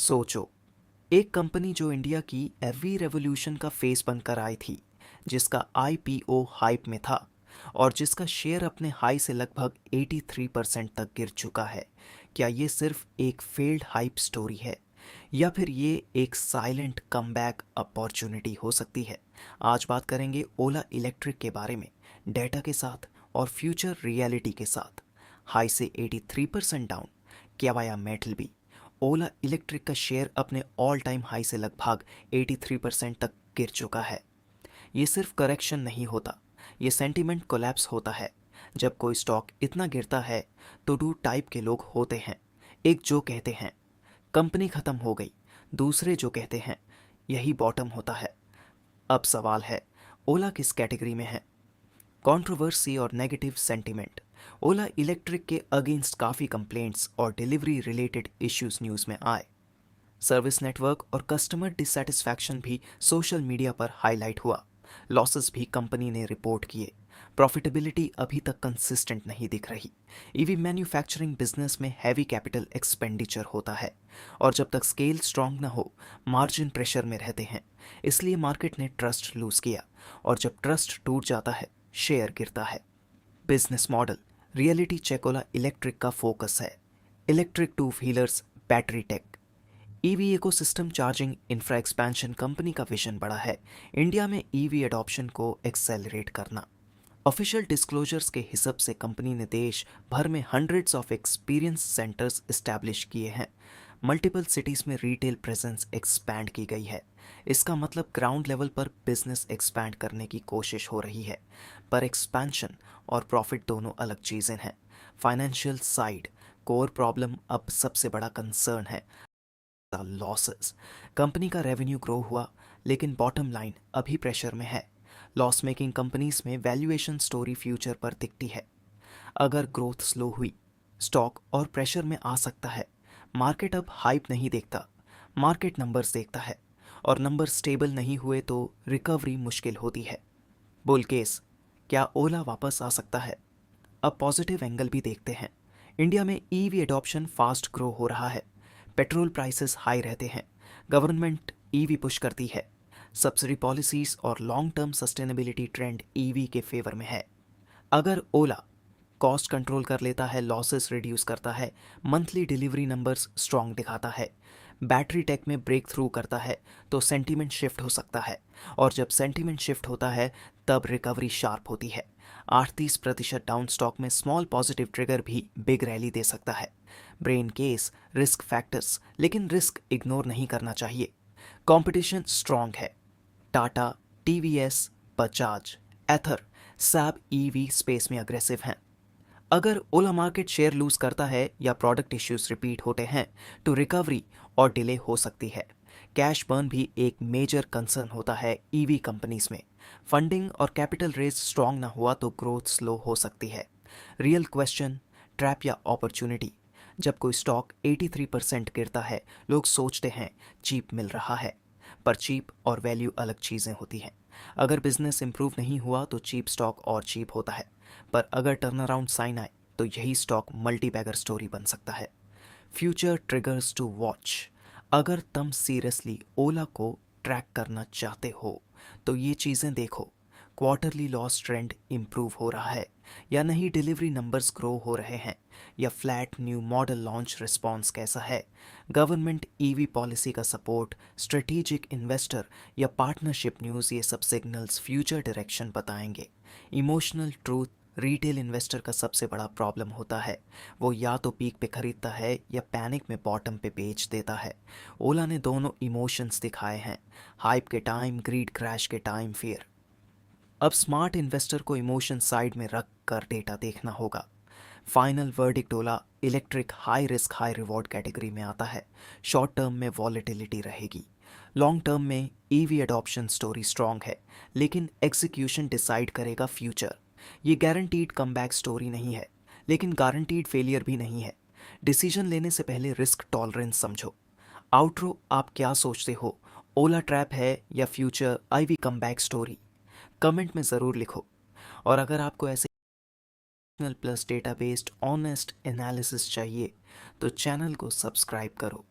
सोचो, एक कंपनी जो इंडिया की एवरी रेवोल्यूशन का फेस बनकर आई थी, जिसका आईपीओ हाइप में था और जिसका शेयर अपने हाई से लगभग 83% तक गिर चुका है। क्या ये सिर्फ एक फेल्ड हाइप स्टोरी है या फिर ये एक साइलेंट कमबैक अपॉर्चुनिटी हो सकती है? आज बात करेंगे ओला इलेक्ट्रिक के बारे में, डेटा के साथ और फ्यूचर रियलिटी के साथ। हाई से 83% डाउन, क्या वाया मेटल भी? ओला इलेक्ट्रिक का शेयर अपने ऑल टाइम हाई से लगभग 83% तक गिर चुका है। ये सिर्फ करेक्शन नहीं होता, ये सेंटीमेंट कोलैप्स होता है। जब कोई स्टॉक इतना गिरता है तो दो टाइप के लोग होते हैं। एक जो कहते हैं कंपनी खत्म हो गई, दूसरे जो कहते हैं यही बॉटम होता है। अब सवाल है, ओला किस कैटेगरी में है? कंट्रोवर्सी और नेगेटिव सेंटीमेंट। ओला इलेक्ट्रिक के अगेंस्ट काफ़ी कंप्लेंट्स और डिलीवरी रिलेटेड इश्यूज न्यूज़ में आए। सर्विस नेटवर्क और कस्टमर डिससेटिस्फैक्शन भी सोशल मीडिया पर हाईलाइट हुआ। लॉसेस भी कंपनी ने रिपोर्ट किए। प्रॉफिटेबिलिटी अभी तक कंसिस्टेंट नहीं दिख रही। ईवी मैन्युफैक्चरिंग बिजनेस में हैवी कैपिटल एक्सपेंडिचर होता है और जब तक स्केल स्ट्रांग न हो, मार्जिन प्रेशर में रहते हैं। इसलिए मार्केट ने ट्रस्ट लूज किया और जब ट्रस्ट टूट जाता है, शेयर गिरता है। Business model reality check Ola electric का फोकस है। Electric two wheelers, battery tech, EV ecosystem, charging infra expansion. Company का विजन बड़ा है, इंडिया में ईवी एडॉप्शन को एक्सेलरेट करना। ऑफिशियल डिस्क्लोजर्स के हिसाब से कंपनी ने देश भर में hundreds of experience centres establish किए हैं। मल्टीपल सिटीज़ में रिटेल प्रेजेंस एक्सपैंड की गई है। इसका मतलब ग्राउंड लेवल पर बिजनेस एक्सपैंड करने की कोशिश हो रही है। पर एक्सपेंशन और प्रॉफिट दोनों अलग चीज़ें हैं। फाइनेंशियल साइड, कोर प्रॉब्लम अब सबसे बड़ा कंसर्न है, लॉसेस। कंपनी का रेवेन्यू ग्रो हुआ लेकिन बॉटम लाइन अभी प्रेशर में है। लॉस मेकिंग कंपनीज में वैल्यूएशन स्टोरी फ्यूचर पर दिखती है। अगर ग्रोथ स्लो हुई, स्टॉक और प्रेशर में आ सकता है। मार्केट अब हाइप नहीं देखता, मार्केट नंबर्स देखता है और नंबर स्टेबल नहीं हुए तो रिकवरी मुश्किल होती है। बुल केस, क्या ओला वापस आ सकता है? अब पॉजिटिव एंगल भी देखते हैं। इंडिया में ईवी एडॉप्शन फास्ट ग्रो हो रहा है। पेट्रोल प्राइसेस हाई रहते हैं, गवर्नमेंट ईवी पुश करती है। सब्सिडी पॉलिसीज और long term sustainability trend EV के फेवर में है। अगर ओला कॉस्ट कंट्रोल कर लेता है, लॉसेस रिड्यूस करता है, मंथली डिलीवरी नंबर्स स्ट्रॉन्ग दिखाता है, बैटरी टेक में ब्रेक थ्रू करता है, तो सेंटीमेंट शिफ्ट हो सकता है। और जब सेंटीमेंट शिफ्ट होता है तब रिकवरी शार्प होती है। 38% डाउन स्टॉक में स्मॉल पॉजिटिव ट्रिगर भी बिग रैली दे सकता है। ब्रेन केस, रिस्क फैक्टर्स, लेकिन रिस्क इग्नोर नहीं करना चाहिए। कंपटीशन स्ट्रॉन्ग है। टाटा, टीवीएस, बजाज, एथर, सैब ईवी स्पेस में अग्रेसिव हैं। अगर ओला मार्केट शेयर लूज करता है या प्रोडक्ट इश्यूज रिपीट होते हैं तो रिकवरी और डिले हो सकती है। कैश बर्न भी एक मेजर कंसर्न होता है ईवी कंपनीज में। फंडिंग और कैपिटल रेज स्ट्रांग ना हुआ तो ग्रोथ स्लो हो सकती है। रियल क्वेश्चन, ट्रैप या अपॉर्चुनिटी? जब कोई स्टॉक 83% गिरता है, लोग सोचते हैं चीप मिल रहा है, पर चीप और वैल्यू अलग चीज़ें होती हैं। अगर बिजनेस इंप्रूव नहीं हुआ तो चीप स्टॉक और चीप होता है, पर अगर टर्न अराउंड साइन आए तो यही स्टॉक मल्टी बैगर स्टोरी बन सकता है। Future triggers to watch. अगर तुम सीरियसली ओला को ट्रैक करना चाहते हो तो ये चीज़ें देखो। क्वार्टरली लॉस ट्रेंड इम्प्रूव हो रहा है या नहीं, डिलीवरी नंबर्स ग्रो हो रहे हैं या flat, new model launch response कैसा है, गवर्नमेंट ईवी पॉलिसी का सपोर्ट, स्ट्रेटेजिक इन्वेस्टर या पार्टनरशिप न्यूज़। ये सब सिग्नल्स फ्यूचर डायरेक्शन बताएंगे। इमोशनल ट्रूथ, रिटेल इन्वेस्टर का सबसे बड़ा प्रॉब्लम होता है, वो या तो पीक पे खरीदता है या पैनिक में बॉटम पे बेच देता है। ओला ने दोनों इमोशंस दिखाए हैं, हाइप के टाइम ग्रीड, क्रैश के टाइम फियर। अब स्मार्ट इन्वेस्टर को इमोशन साइड में रख कर डेटा देखना होगा। Final verdict, Ola electric high risk high reward category में आता है। शॉर्ट टर्म में वॉलेटिलिटी रहेगी, लॉन्ग टर्म में ईवी एडॉप्शन स्टोरी स्ट्रांग है, लेकिन एग्जीक्यूशन डिसाइड करेगा फ्यूचर। ये गारंटीड कमबैक स्टोरी नहीं है, लेकिन गारंटीड फेलियर भी नहीं है। डिसीजन लेने से पहले रिस्क टॉलरेंस समझो। आउटरो, आप क्या सोचते हो, ओला ट्रैप है या future EV comeback story? Comment में ज़रूर लिखो। और अगर आपको ऐसे plus data based honest analysis चाहिए तो चैनल को सब्सक्राइब करो।